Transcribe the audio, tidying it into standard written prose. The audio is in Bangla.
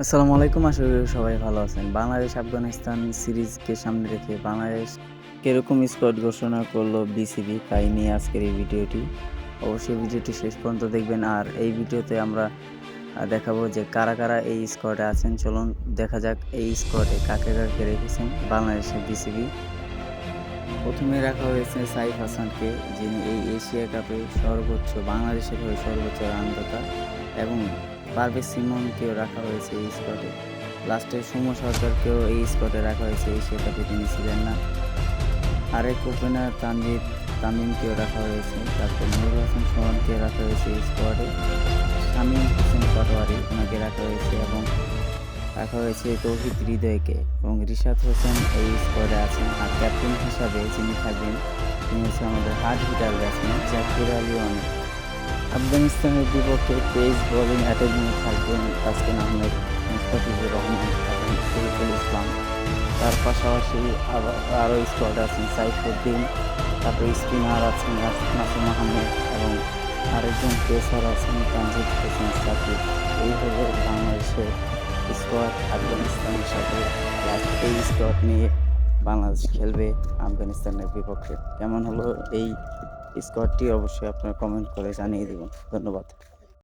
আসসালামু আলাইকুম। আশা করি সবাই ভালো আছেন। বাংলাদেশ আফগানিস্তান সিরিজকে সামনে রেখে বাংলাদেশ কিরকম স্কোয়াড ঘোষণা করলো বিসিবি তাই নিয়ে আজকের এই ভিডিওটি। অবশ্যই ভিডিওটি শেষ পর্যন্ত দেখবেন। আর এই ভিডিওতে আমরা দেখাবো যে কারা এই স্কোয়াডে আছেন। চলুন দেখা যাক এই স্কোয়াডে কাকে রেখেছেন বাংলাদেশের বিসিবি। প্রথমে রাখা হয়েছে সাইফ হাসানকে, যিনি এই এশিয়া কাপে বাংলাদেশের হয়ে সর্বোচ্চ রানদাতা, এবং পারভেজ সিমনকেও রাখা হয়েছে এই স্কোয়াডে। লাস্টে সৌম্য সরকারকেও এই স্কোয়াডে রাখা হয়েছে, এশিয়া কাপে তিনি ছিলেন না। আরেক ওপেনার তামিমকেও রাখা হয়েছে। তারপর নুরুল হাসান সোহানকে রাখা হয়েছে এই স্কোয়াডে। শামীম হোসেন পাটোয়ারি ওনাকে রাখা হয়েছে, এবং রাখা হয়েছে তৌহিদ হৃদয়কে, এবং রিশাদ হোসেন এই স্কোয়াডে আছেন। আর ক্যাপ্টেন হিসাবে যিনি থাকবেন তিনি হচ্ছে আমাদের hard hitter batsman Zakir Ali অনেক। আফগানিস্তানের বিপক্ষে পেস বোলিং অ্যাটাকিংয়ে থাকবেন তাসকিন আহমেদ, মুস্তাফিজুর রহমান এবং শরীফুল ইসলাম। তার পাশাপাশি আরও স্কোয়াডে আছেন সাইফুদ্দিন, তারপর স্পিনার আছেন নাসিম আহমেদ, এবং আরেকজন পেসার আছেন তানজিদ হোসেন সাকিব। এই হলো বাংলাদেশের স্কোয়াড আফগানিস্তানের সাথে। এই স্কোয়াড নিয়ে বাংলাদেশ খেলবে আফগানিস্তানের বিপক্ষে। কেমন হলো এই স্কোয়াডটি অবশ্যই আপনারা কমেন্ট করে জানিয়ে দেবেন। ধন্যবাদ।